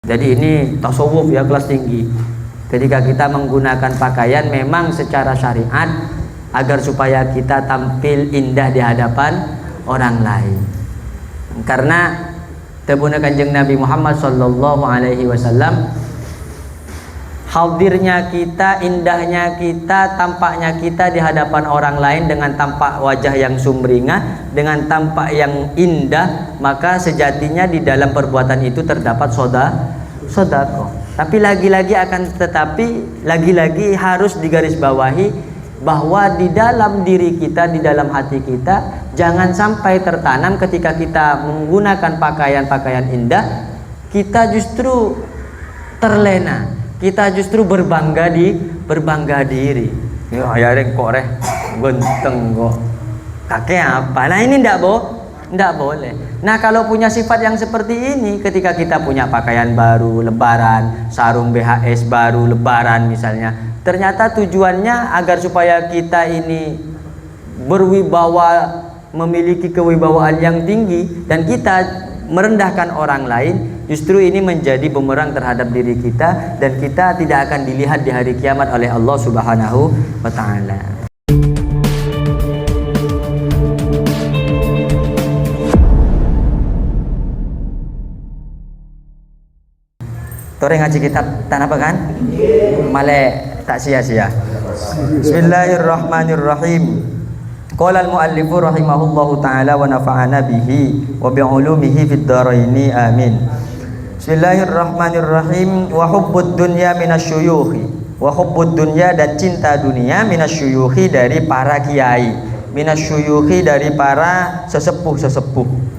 Jadi ini tasawuf ya, kelas tinggi. Ketika kita menggunakan pakaian memang secara syariat agar supaya kita tampil indah di hadapan orang lain. Karena tabuna Kanjeng Nabi Muhammad sallallahu alaihi wasallam, hadirnya kita, indahnya kita, tampaknya kita di hadapan orang lain dengan tampak wajah yang sumringah, dengan tampak yang indah, maka sejatinya di dalam perbuatan itu terdapat sedekah. Tapi lagi-lagi harus digarisbawahi bahwa di dalam diri kita, di dalam hati kita, jangan sampai tertanam ketika kita menggunakan pakaian-pakaian indah, kita justru terlena, kita justru berbangga diri. Ya rek kok reh genteng kok. Kakek apa? Nah ini ndak boleh. Nah kalau punya sifat yang seperti ini, ketika kita punya pakaian baru lebaran, sarung BHS baru lebaran misalnya, ternyata tujuannya agar supaya kita ini berwibawa, memiliki kewibawaan yang tinggi, dan kita merendahkan orang lain, justru ini menjadi bumerang terhadap diri kita, dan kita tidak akan dilihat di hari kiamat oleh Allah Subhanahu wa ta'ala. Tore ngaji kitab tan apa kan? Male tak sia-sia. Bismillahirrahmanirrahim. Qala al-muallifu rahimahullahu ta'ala wa nafa'ana bihi wa bi'ulumihi fid dharaini amin. Bismillahirrahmanirrahim. Wa hubbud dunya minasyuyukhi. Wa hubbud dunya, dan cinta dunia, minasyuyukhi dari para kiai, minasyuyukhi dari para sesepuh-sesepuh.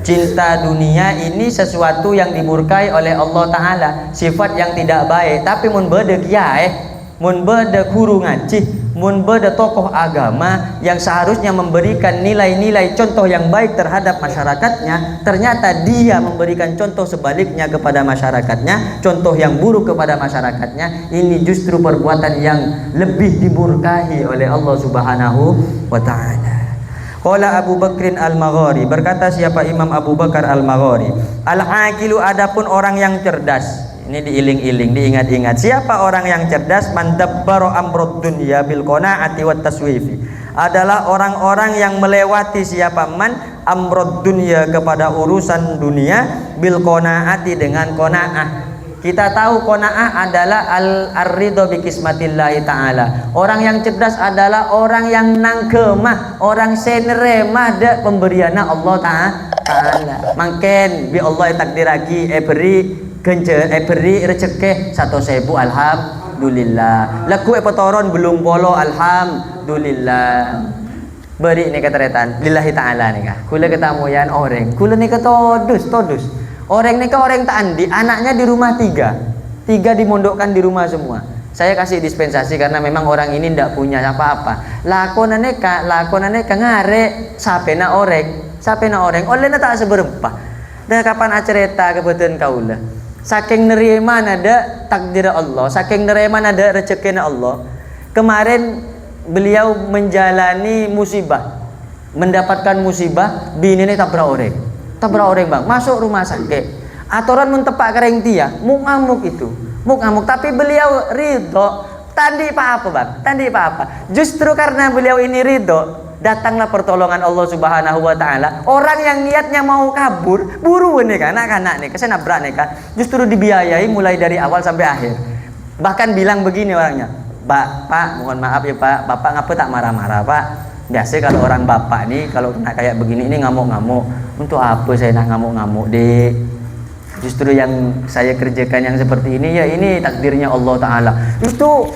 Cinta dunia ini sesuatu yang dimurkai oleh Allah Ta'ala, sifat yang tidak baik. Tapi mun beda kiai, mun beda guru ngaji, mun beda tokoh agama yang seharusnya memberikan nilai-nilai contoh yang baik terhadap masyarakatnya, ternyata dia memberikan contoh sebaliknya kepada masyarakatnya, contoh yang buruk kepada masyarakatnya. Ini justru perbuatan yang lebih dimurkai oleh Allah Subhanahu wa Ta'ala. Qala Abu Bakrin Al-Maghari, berkata siapa Imam Abu Bakar Al-Maghari, al-aqilu, adapun orang yang cerdas. Ini diiling-iling, diingat-ingat. Siapa orang yang cerdas? Man dabbara amrud dunya bil qanaati wat taswifi. Adalah orang-orang yang melewati siapa man amrud dunya, kepada urusan dunia, bil qanaati, dengan qanaah. Kita tahu qanaah adalah ar-ridho bi kismatillahi ta'ala. Orang yang cerdas adalah orang yang nangkemah, orang seneremah de pemberianna Allah Ta'ala. Mangken bi Allah takdiragi beri genje beri rezeki 100.000 alhamdulillah. Laku petoron belum polo alhamdulillah. Beri ni keteretan lillahi ta'ala nih kah. Kula ketamuyan orang, kula ni ketodus. Orang ni orang tak andi, anaknya di rumah tiga dimondokkan di rumah semua. Saya kasih dispensasi karena memang orang ini ndak punya apa-apa. Lakonane ngare sapena orang oleh tak seberempah. Dan kapan acerita kebetulan kaula. Saking nerima nada takdir Allah, saking nerima nada rezeki Allah. Kemarin beliau menjalani musibah, mendapatkan musibah, bini ini tabrak orang bang, masuk rumah sakit. Aturan mentepak kering dia, muk ngamuk, tapi beliau ridho. Tandi apa? Justru karena beliau ini ridho, datanglah pertolongan Allah Subhanahu wa Ta'ala. Orang yang niatnya mau kabur, buru nih kan, anak-anak nih, kesana nabrak nih kan, justru dibiayai mulai dari awal sampai akhir. Bahkan bilang begini orangnya, Pak, mohon maaf ya Pak, Bapak ngapa tak marah-marah Pak? Biasa kalau orang bapak nih kalau kena kayak begini ini ngamuk-ngamuk. Untuk apa saya nak ngamuk-ngamuk dek? Justru yang saya kerjakan yang seperti ini, ya ini takdirnya Allah Ta'ala. Itu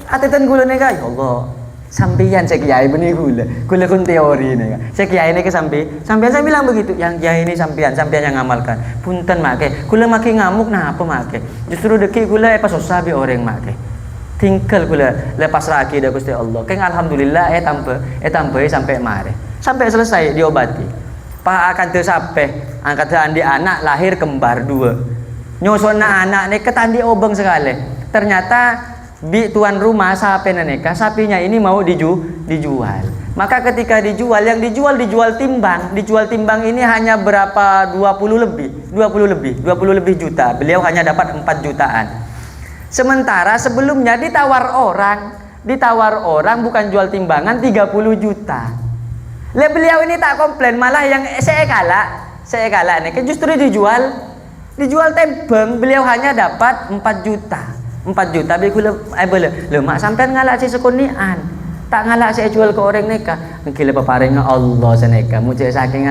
atetan gula nih guys, Allah sampian saya kiai benih gula kun teori nih kan. Saya kiai nih ke sampian saya bilang begitu, yang kiai ini sampian yang ngamalkan. Punten make, gula make ngamuk nah apa make? Justru deki gula apa susah bi orang make. Tinggal gula lepas raki dah Gusti Allah. Keng alhamdulillah tampe sampai mare. Sampai selesai diobati. Pak akan teu sampai angkat andi anak lahir kembar 2. Nyosona anak nih ketandi obeng sekali. Ternyata Bi tuan rumah sapi neneka, sapinya ini mau dijual. Maka ketika dijual, yang dijual timbang ini hanya berapa, 20 lebih juta. Beliau hanya dapat 4 jutaan. Sementara sebelumnya ditawar orang bukan jual timbangan 30 juta. Lah beliau ini tak komplain, malah yang saya kalah nih, justru dijual tembeng, beliau hanya dapat 4 juta. 4 juta boleh. Lho mak sampean ngalak si sekunian. Tak ngalak saya jual ke orang neka. Gila peparing Allah seneka. Mu cek saking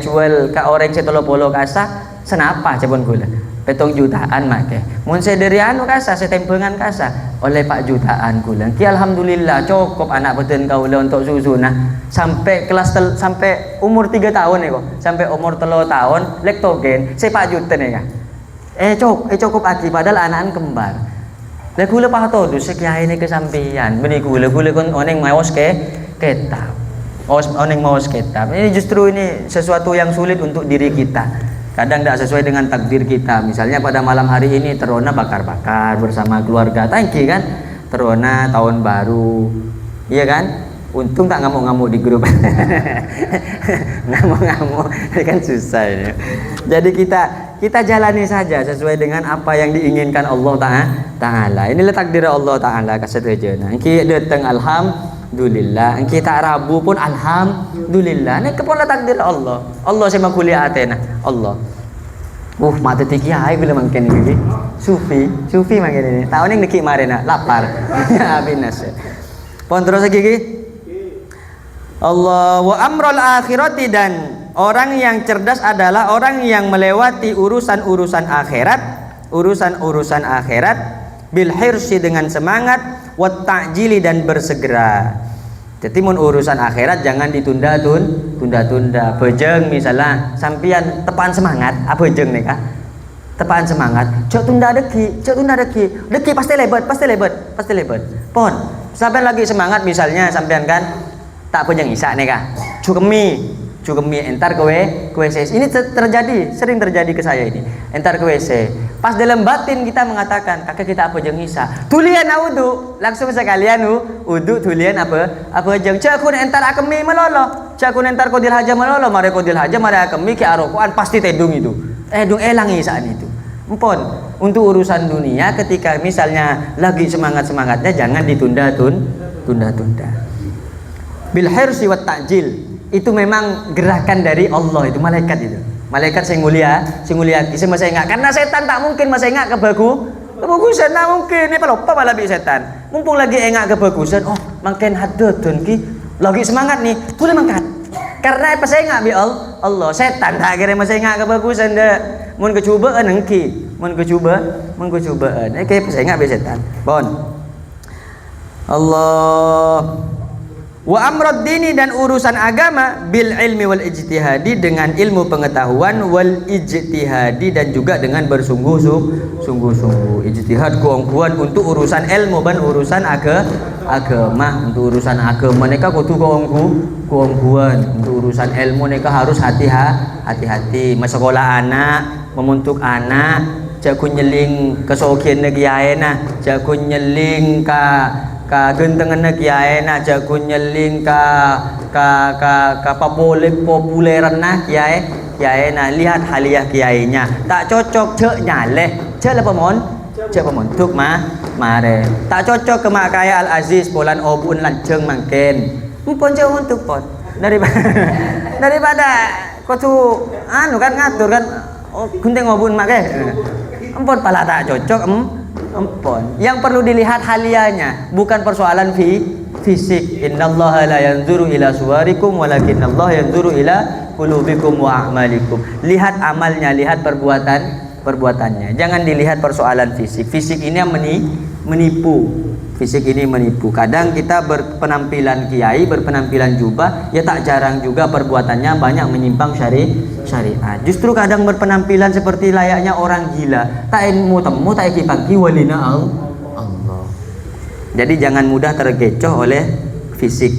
jual ke orang si 30 kasa. Senapa cepon gula. 7 jutaan make. Mun saya dari anu kasa, saya tempengan kasa oleh 4 jutaan gula. Ki alhamdulillah cukup anak beten kaula untuk susu nah. Sampai sampai umur 3 tahun nih kok. Sampai umur 3 tahun lektogen saya 4 juta nih ya. Cukup aki padahal anak kembar. Lah kula pahto dus kiai ini kesampian. Beni kula kon oneng maos ketab. Oneng maos ketab. Ini justru ini sesuatu yang sulit untuk diri kita. Kadang tidak sesuai dengan takdir kita. Misalnya pada malam hari ini Terona bakar-bakar bersama keluarga. Tangki kan? Terona tahun baru. Iya kan? Untung tak ngamuk-ngamuk di grup. Ngamuk-ngamuk kan susah ini. Jadi kita jalani saja sesuai dengan apa yang diinginkan Allah Ta'ala. Inilah takdir Allah Ta'ala kasetujana. Engki datang alhamdulillah, engki tak rabu pun alhamdulillah. Ini kepola takdir Allah. Allah sama kuliah atena. Allah. Mata tiki ai bila makin ini. Sufi makin ini. Tahun ini niki marena lapar. Abinas. Pon terus lagi. Allah wa amrul akhirati, dan orang yang cerdas adalah orang yang melewati urusan-urusan akhirat bil hirsi, dengan semangat, wat ta'jili, dan bersegera. Jadi mun urusan akhirat jangan ditunda-tunda. Bejeng misalnya sampian tepan semangat, apa bejeng nih kah? Tepan semangat, cok tunda deki pasti lebat. Pon, sampai lagi semangat misalnya sampean kan tak punya ngisa nih kah? Cukemi entar ke WC. Ini sering terjadi ke saya ini. Entar ke WC. Pas dalam batin kita mengatakan, kakek kita apa jeng ngisa. Tulian wudu, langsung sekalian wudu tulian apa jeng. Cakun entar akemi melolo. Cakun entar kodil haja melolo. Mare kodil haja mare akemi ki arokoan pasti tedung itu. Dung elang ngisaan itu. Empon, untuk urusan dunia ketika misalnya lagi semangatnya jangan ditunda-tunda. Bil hirsi wat ta'jil, itu memang gerakan dari Allah, itu malaikat yang mulia kisah masih ingat, karena setan tak mungkin masih ingat kebagusan tak mungkin. Ini pelupa malah bi setan mumpung lagi ingat kebagusan, makin hadodon ki lagi semangat nih boleh mangkat, karena pas ingat bi Allah. Setan tak kira masih ingat kebagusan dah. Mun kecubaan engki mun kecubaan kayak pas ingat bi setan bon Allah. Wa amrad dini, dan urusan agama bil ilmi wal ijtihadi, dengan ilmu pengetahuan, wal ijtihadi, dan juga dengan bersungguh-sungguh. Ijtihad kuang-kuan untuk urusan ilmu dan urusan agama. Untuk urusan agama mereka kudu kuang-kuan. Untuk urusan ilmu mereka harus hati-hati. Sekolah anak, memuntuk anak, jago nyeling kesokian negeri na, jago nyeling gentengan kiai nak jago nyeling populeran nak kiai nak lihat haliah kiainya tak cocok cek pemon tuk mare tak cocok ke mak kaya Al Aziz polan obun lanceng mangken mumpun jauh untuk pot daripada kau tu kan ngatur kan gunting obun mak empon pala tak cocok empon. Yang perlu dilihat halianya, bukan persoalan fisik. Innallaha la yanzuru ila suwarikum walakinnallaha yanzuru ila qulubikum wa a'malikum. Lihat amalnya, lihat perbuatannya. Jangan dilihat persoalan fisik. Fisik ini yang menipu. Kadang kita berpenampilan kiai, berpenampilan jubah, ya tak jarang juga perbuatannya banyak menyimpang syariat. Justru kadang berpenampilan seperti layaknya orang gila. Tak ilmu temu, tak ikipangki walina Allah. Jadi jangan mudah tergecoh oleh fisik.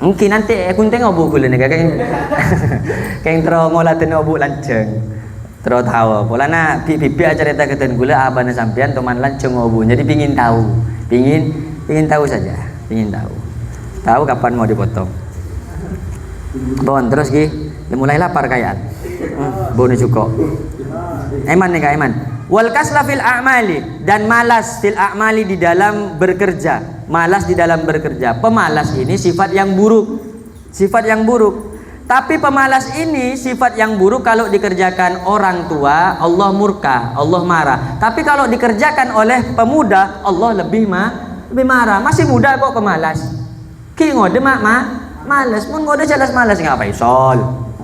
Mungkin nanti aku tengok buku ni kayak terongolatin obu lanceng. Terus tahu pola na bibi cerita keten gula abana sampean teman lan cengobu. Jadi pingin tahu saja, pingin tahu kapan mau dipotong. Bon terus mulai lapar kayaan. Bone cuko. Eman nih Kak Eman. Wal kasla fil a'mali, dan malas fil a'mali di dalam bekerja. Malas di dalam bekerja. Pemalas ini sifat yang buruk. Sifat yang buruk. Tapi pemalas ini sifat yang buruk kalau dikerjakan orang tua, Allah murka, Allah marah. Tapi kalau dikerjakan oleh pemuda, Allah lebih marah. Masih muda kok pemalas. Ki ngode malas, mun ngode jelas malas ngapain sol.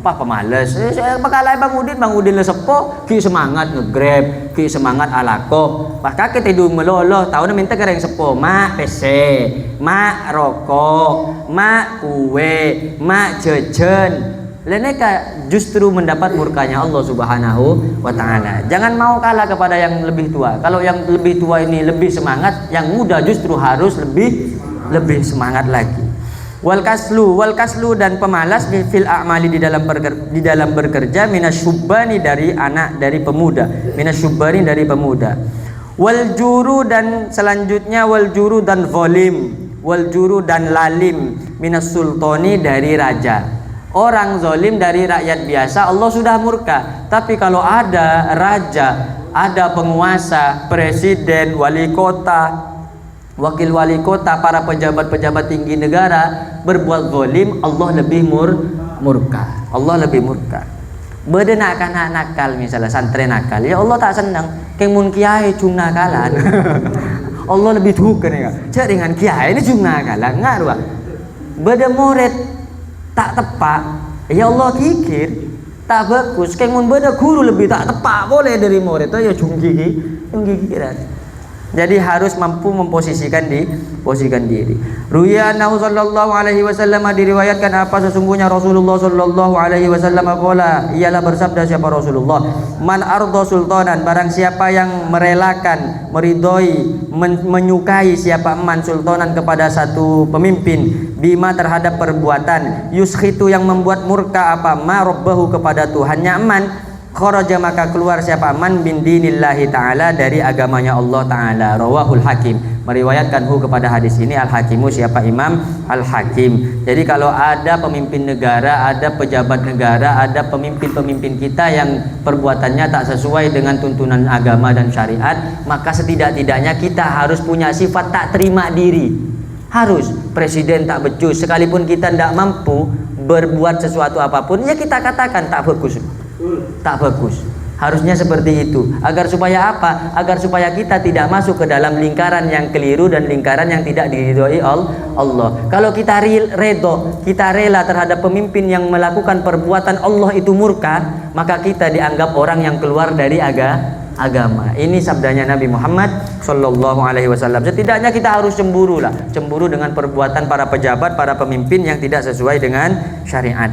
Apa pemalas? Saya bakalai Bang Udin le sepo, ki semangat ngegrab, ki semangat alako. Maka kita hidup melolo, tahu na minta kereng sepo, mak PC, mak rokok, mak kue, mak jajan. Leneka justru mendapat murkanya Allah Subhanahu wa taala. Jangan mau kalah kepada yang lebih tua. Kalau yang lebih tua ini lebih semangat, yang muda justru harus lebih semangat lagi. Wal kaslu dan pemalas fil a'mali di dalam bekerja minasyubbani dari pemuda. Minasyubbani dari pemuda. Wal juru dan selanjutnya wal juru dan zalim. Wal juru dan lalim minas sultani dari raja. Orang zalim dari rakyat biasa Allah sudah murka. Tapi kalau ada raja, ada penguasa, presiden, wali kota, wakil wali kota, para pejabat-pejabat tinggi negara berbuat zalim, Allah lebih murka. Allah lebih murka. Beda nak anak nakal, misalnya santri nakal, ya Allah tak senang. Keng mun kiai cung nakalan. Allah lebih tuker ya. Cak dengan kiai ini cung nakalan, ngaruh. Beda murid tak tepak, ya Allah kikir tak bagus. Keng mun beda guru lebih tak tepak boleh dari murid itu ya cung kikiran. Jadi harus mampu memposisikan diri. Ruya annahu sallallahu alaihi wasallam, diriwayatkan apa sesungguhnya Rasulullah sallallahu alaihi wasallam qala, ialah bersabda siapa Rasulullah, man arda sultanan, barang siapa yang merelakan, meridhoi, menyukai siapa man sultanan kepada satu pemimpin, bima terhadap perbuatan, yuskhitu yang membuat murka apa ma rabbahu kepada Tuhannya man, kharaja maka keluar siapa man bin dinillahi ta'ala dari agamanya Allah ta'ala. Rawahul Hakim, meriwayatkan kepada hadis ini Al-Hakimu siapa Imam Al-Hakim. Jadi kalau ada pemimpin negara, ada pejabat negara, ada pemimpin-pemimpin kita yang perbuatannya tak sesuai dengan tuntunan agama dan syariat, maka setidak-tidaknya kita harus punya sifat tak terima diri. Harus. Presiden tak becus, sekalipun kita tidak mampu berbuat sesuatu apapun, ya kita katakan tak bagus. Tak bagus. Harusnya seperti itu. Agar supaya apa? Agar supaya kita tidak masuk ke dalam lingkaran yang keliru dan lingkaran yang tidak diridhoi Allah. Kalau kita redho, kita rela terhadap pemimpin yang melakukan perbuatan Allah itu murka, maka kita dianggap orang yang keluar dari agama. Ini sabdanya Nabi Muhammad sallallahu alaihi wasallam. Setidaknya kita harus cemburu dengan perbuatan para pejabat, para pemimpin yang tidak sesuai dengan syariat.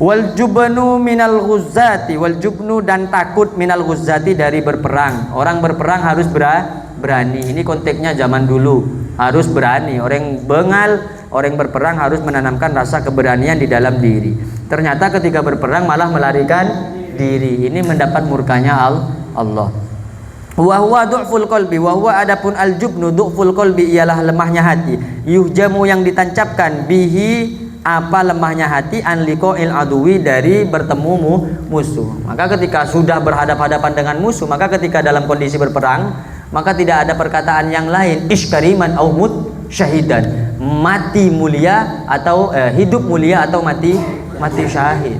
Wal jubnu minal ghuzzati, wal jubnu dan takut minal ghuzzati dari berperang. Orang berperang harus berani. Ini konteksnya zaman dulu, harus berani. Orang bengal, orang berperang harus menanamkan rasa keberanian di dalam diri. Ternyata ketika berperang malah melarikan diri. Ini mendapat murkanya Allah. Wa huwa du'ful qalbi, wa huwa adapun al jubnu du'ful qalbi, ialah lemahnya hati. Yuhjamu yang ditancapkan bihi apa lemahnya hati, anliqa'il aduwi dari bertemu musuh. Maka ketika sudah berhadapan-hadapan dengan musuh, maka ketika dalam kondisi berperang, maka tidak ada perkataan yang lain, iskariman au mut syahidan, mati mulia atau hidup mulia atau mati syahid.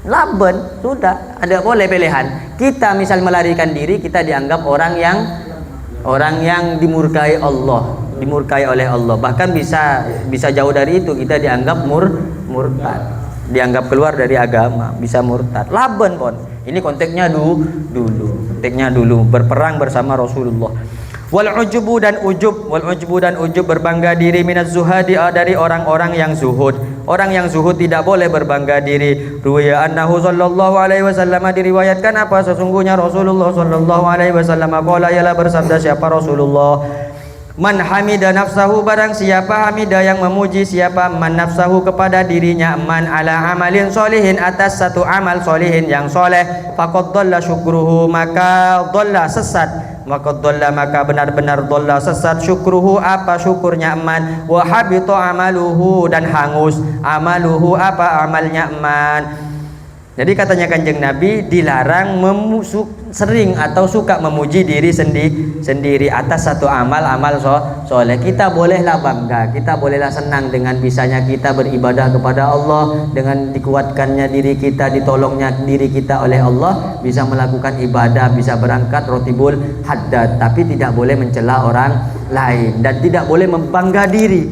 Laban sudah ada boleh pilihan. Kita misal melarikan diri, kita dianggap orang yang dimurkai Allah, dimurkai oleh Allah. Bahkan bisa jauh dari itu, kita dianggap murtad, dianggap keluar dari agama, bisa murtad. Laban pon. Ini konteksnya dulu berperang bersama Rasulullah. Wal ujubu dan ujub berbangga diri minaz zuhadi, dari orang-orang yang zuhud. Orang yang zuhud tidak boleh berbangga diri. Ruya annahu sallallahu alaihi wasallam, diriwayatkan apa sesungguhnya Rasulullah sallallahu alaihi wasallam qala, ialah bersabda siapa Rasulullah, Man hamida nafsahu, barang siapa hamida yang memuji siapa man nafsahu kepada dirinya, man ala amalin solihin atas satu amal solihin yang soleh, faqad dhalla syukruhu maka dhalla sesat, maka dhalla maka benar-benar dhalla sesat syukruhu apa syukurnya man, wa habita amaluhu dan hangus amaluhu apa amalnya man. Jadi katanya Kanjeng Nabi dilarang sering atau suka memuji diri sendiri atas satu amal soleh. Kita bolehlah bangga, kita bolehlah senang dengan bisanya kita beribadah kepada Allah, dengan dikuatkannya diri kita, ditolongnya diri kita oleh Allah, bisa melakukan ibadah, bisa berangkat rotibul haddad. Tapi tidak boleh mencela orang lain dan tidak boleh membangga diri.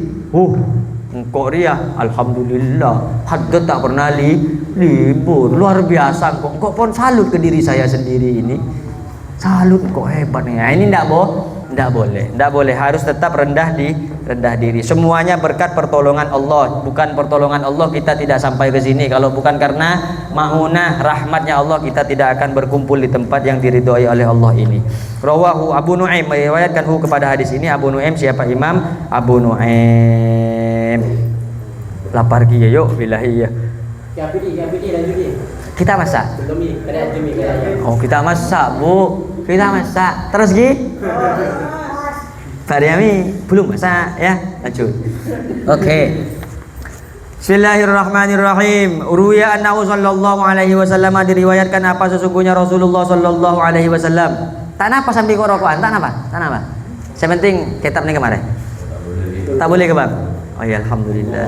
Engkau ria, alhamdulillah, haddad tak pernah libur, luar biasa engkau. Engkau pun salut ke diri saya sendiri ini. Salut, kok hebat nih. Nah, ini tidak boleh. Harus tetap rendah diri. Semuanya berkat pertolongan Allah. Bukan pertolongan Allah kita tidak sampai ke sini. Kalau bukan karena maunah rahmatnya Allah, kita tidak akan berkumpul di tempat yang diridhoi oleh Allah ini. Rawahu Abu Nuaim, meriwayatkan kepada hadis ini Abu Nuaim. Siapa Imam Abu Nuaim? Lapar kia yuk bilahi ya. Kita masak. Oh, kita masak, Bu. Kita masak. Terus Gi? Faryami belum masak ya. Lanjut. Oke. Bismillahirrahmanirrahim. Ruwiya annahu sallallahu alaihi wasallam, diriwayatkan apa sesungguhnya Rasulullah sallallahu alaihi wasallam. Tak napa sambil kok rokokan, tak napa. Yang penting kitab nih kemarin. Tak boleh ke Bang? Oh ya, alhamdulillah.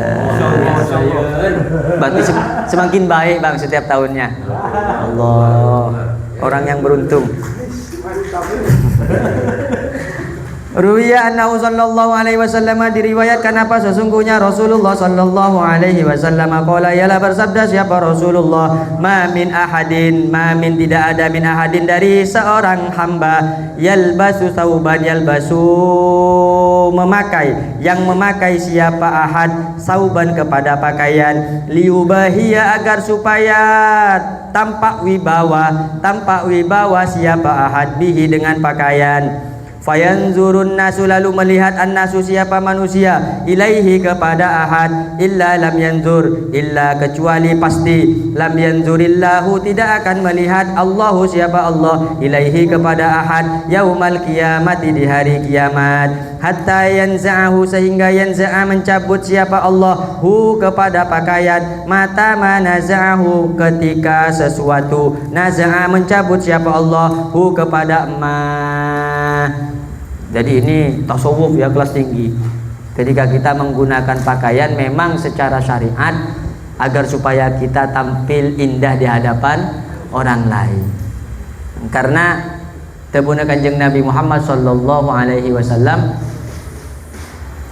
Berarti semakin baik Bang setiap tahunnya. Allah, orang yang beruntung. Ruwiya annahu sallallahu alaihi wasallam, diriwayatkan apa sesungguhnya Rasulullah sallallahu alaihi wasallam qala, ialah bersabda siapa Rasulullah, ma min tidak ada min ahadin dari seorang hamba yalbasu sauban yalbasu memakai siapa ahad sauban kepada pakaian liubahiya agar supaya tampak wibawa siapa ahad bihi dengan pakaian. Fayanzurun nasu, lalu melihat an-nasu siapa manusia, ilaihi kepada ahad, illa lam yanzur, illa kecuali pasti, lam yanzurillahu tidak akan melihat Allahu siapa Allah, ilaihi kepada ahad, yaumal qiyamati di hari kiamat, hatta yanza'ahu sehingga yanza'a mencabut siapa Allah hu kepada pakaian, mata manaza'ahu ketika sesuatu, naza'a mencabut siapa Allah hu kepada emas. Jadi ini tasawuf ya, kelas tinggi. Ketika kita menggunakan pakaian memang secara syariat agar supaya kita tampil indah di hadapan orang lain. Karena tebuna Kanjeng Nabi Muhammad sallallahu alaihi wasallam,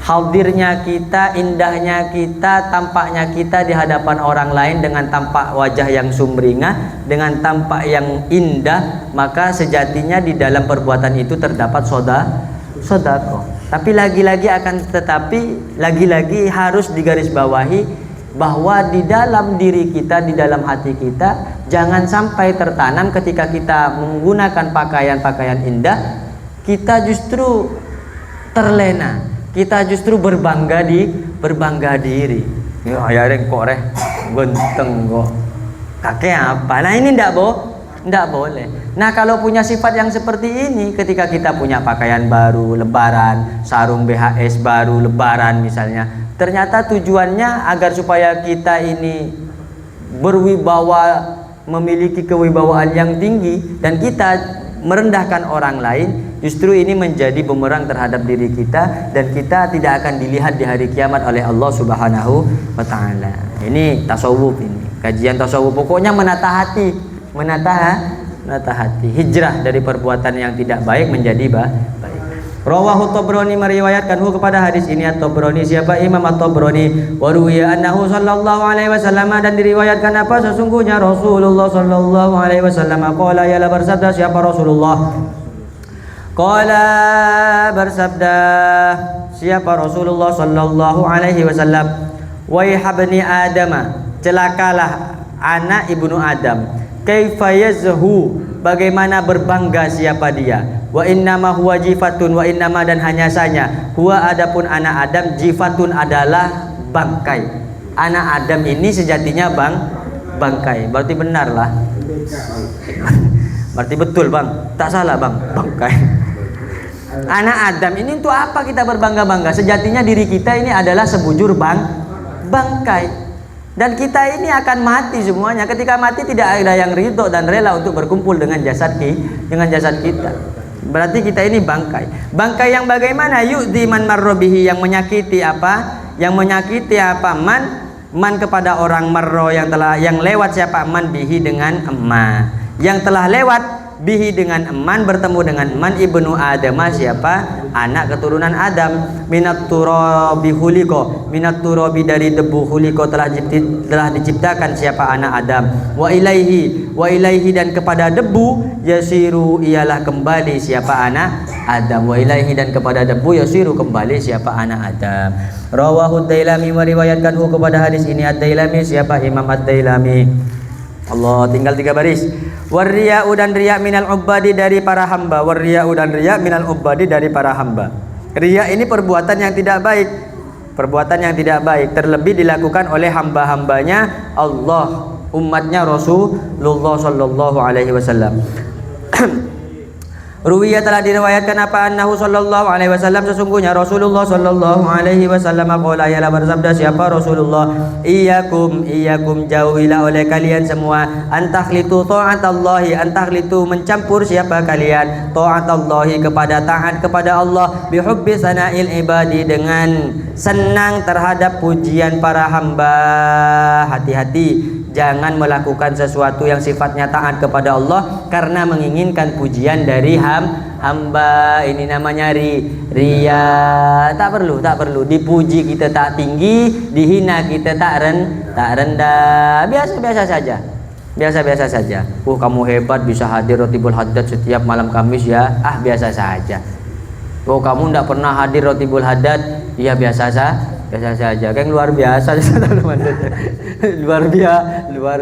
hadirnya kita, indahnya kita, tampaknya kita di hadapan orang lain dengan tampak wajah yang sumringah, dengan tampak yang indah, maka sejatinya di dalam perbuatan itu terdapat sedekah. Tapi lagi-lagi harus digarisbawahi bahwa di dalam diri kita, di dalam hati kita, jangan sampai tertanam ketika kita menggunakan pakaian-pakaian indah, kita justru terlena, kita justru berbangga diri. Ya kok genteng kok. Kakek apa? Nah ini ndak boleh. Nah kalau punya sifat yang seperti ini, ketika kita punya pakaian baru lebaran, sarung BHS baru lebaran misalnya, ternyata tujuannya agar supaya kita ini berwibawa, memiliki kewibawaan yang tinggi, dan kita merendahkan orang lain, justru ini menjadi bumerang terhadap diri kita, dan kita tidak akan dilihat di hari kiamat oleh Allah Subhanahu wa taala. Ini tasawuf, ini kajian tasawuf, pokoknya menata hati, hijrah dari perbuatan yang tidak baik menjadi baik. Rawahu Tabrani, meriwayatkan kepada hadis ini At-Tabrani, siapa Imam At-Tabrani, wa ruwiya annahu sallallahu alaihi wasallam, dan diriwayatkan apa sesungguhnya Rasulullah sallallahu alaihi wasallam qala, ialah bersabda siapa Rasulullah, qala bersabda siapa Rasulullah sallallahu alaihi wasallam, wahai ibni Adam, celakalah anak ibnu Adam, kaifa yazhu, bagaimana berbangga siapa dia. Wa innama huwa jifatun, wa innama dan hanya saja huwa adapun anak Adam jifatun adalah bangkai. Anak Adam ini sejatinya bangkai. Berarti benar lah. Berarti betul bang, tak salah bang, bangkai. Anak Adam ini untuk apa kita berbangga-bangga? Sejatinya diri kita ini adalah sebujur bangkai. Dan kita ini akan mati semuanya. Ketika mati tidak ada yang ridho dan rela untuk berkumpul dengan jasad kita. Berarti kita ini bangkai. Bangkai yang bagaimana? Yu'di man marrobihi, yang menyakiti apa? Yang menyakiti apa? Man kepada orang marro yang lewat siapa? Man bihi dengan eman. Yang telah lewat bihi dengan eman, bertemu dengan eman, ibnu Adam, siapa? Anak keturunan Adam. Minat turabi huliko, minat turabi dari debu, huliko telah diciptakan siapa? Anak Adam. Wa ilaihi dan kepada debu yasiru ialah kembali siapa? Anak Adam. Wa ilaihi dan kepada debu yasiru kembali siapa? Anak Adam. Rawahu Ad-Dailami, meriwayatkanhu kepada hadis ini Ad-Dailami, siapa? Imam Ad-Dailami. Allah, tinggal 3 baris. Warriya'u dan riya minal ubadi dari para hamba. Warriya'u dan riya minal ubadi dari para hamba. Riya ini perbuatan yang tidak baik. Perbuatan yang tidak baik terlebih dilakukan oleh hamba-hambanya Allah, umatnya Rasulullah sallallahu alaihi wasallam. Ruwiya telah diriwayatkan apa? Annahu sallallahu alaihi wasallam, sesungguhnya Rasulullah sallallahu alaihi wasallam qala, ialah bersabda siapa? Rasulullah, iyyakum jauhilah oleh kalian semua antakhlitu ta'atallahi, antakhlitu mencampur siapa kalian? Ta'atallahi kepada taat kepada Allah, bihubbi sana'il ibadi dengan senang terhadap pujian para hamba. Hati-hati, jangan melakukan sesuatu yang sifatnya taat kepada Allah karena menginginkan pujian dari hamba. Ini namanya riya. Tak perlu dipuji kita tak tinggi, dihina kita tak rendah. Biasa saja. Kamu hebat bisa hadir Rotibul Haddad setiap malam Kamis ya. Biasa saja. Kamu tidak pernah hadir Rotibul Haddad, ya biasa saja. Kan luar biasa. luar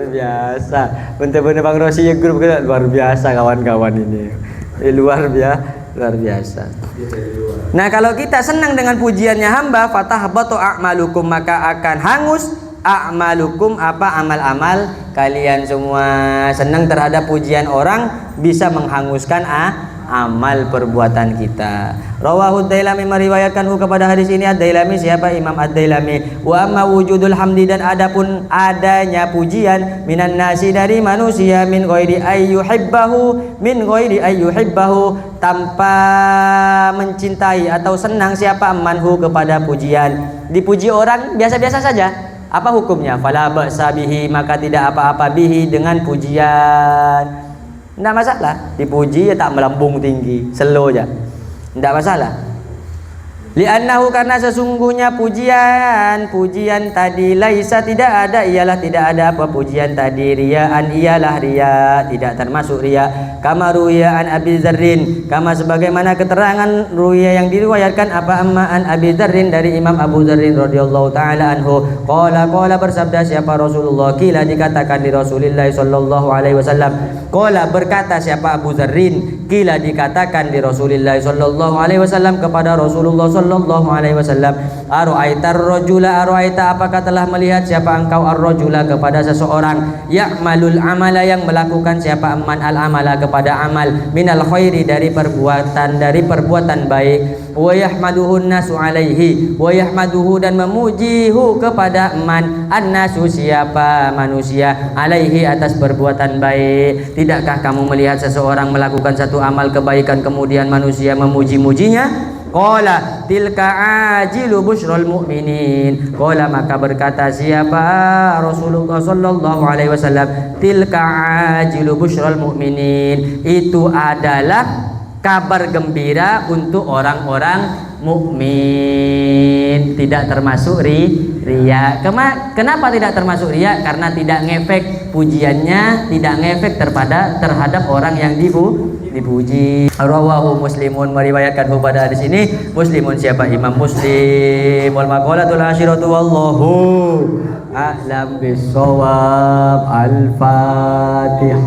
biasa. Bener-bener Bang Rosi ya grup kita luar biasa kawan-kawan ini. Luar biasa. Nah, kalau kita senang dengan pujiannya hamba, fatahbatu a'malukum, maka akan hangus a'malukum, apa? Amal-amal kalian semua. Senang terhadap pujian orang bisa menghanguskan amal perbuatan kita. Rawahu Ad-Dailami, meriwayatkanhu kepada hadis ini Ad-Dailami, siapa? Imam Ad-Dailami. Wa amma wujudul hamdi, dan adapun adanya pujian minan nasi dari manusia, min ghairi ayyuhibbahu tanpa mencintai atau senang siapa? Manhu kepada pujian. Dipuji orang biasa-biasa saja. Apa hukumnya? Fala ba'sa bihi, maka tidak apa-apa bihi dengan pujian. Tidak masalah, dipuji ya tak melambung tinggi, slow aja, tidak masalah. Li'annahu, karena sesungguhnya pujian tadi laisa tidak ada, ialah tidak ada apa pujian tadi, riyaan ialah riya, tidak termasuk riya. Kama ruya an Abi Dzarrin, kama sebagaimana keterangan ruya yang diriwayatkan apa? Amma an Abi Dzarrin, dari Imam Abu Dzarrin radhiyallahu taala anhu, qala bersabda siapa? Rasulullah, kila dikatakan di Rasulullah sallallahu alaihi wasallam, qala berkata siapa? Abu Dzarrin, kila dikatakan di Rasulullah sallallahu alaihi wasallam kepada Rasulullah sallallahu alaihi wasallam, ara'aitar rajula, ara'aita apakah telah melihat siapa engkau ar-rajula kepada seseorang, ya'malul amala yang melakukan siapa? Man al-amala kepada amal, minal khairi dari perbuatan baik, wa yahmaduhu nasu alaihi, wa yahmaduhu dan memujihu kepada man an-nasu siapa? Manusia, alaihi atas perbuatan baik. Tidakkah kamu melihat seseorang melakukan satu amal kebaikan kemudian manusia memuji-mujinya? Qala tilka ajilu busyrul mu'minin. Qala maka berkata siapa? Rasulullah sallallahu alaihi wasallam, tilka ajilu busyrul mu'minin, itu adalah kabar gembira untuk orang-orang mukmin, tidak termasuk riya. Kenapa tidak termasuk riya? Karena tidak ngefek pujiannya, tidak ngefek terhadap orang yang dipuji. Rawahu Muslimun, meriwayatkan pada hadis ini Muslimun. Siapa? Imam Muslim. Wal maqalatul asyiratu wallahu a'lam bissawab. Al-Fatihah.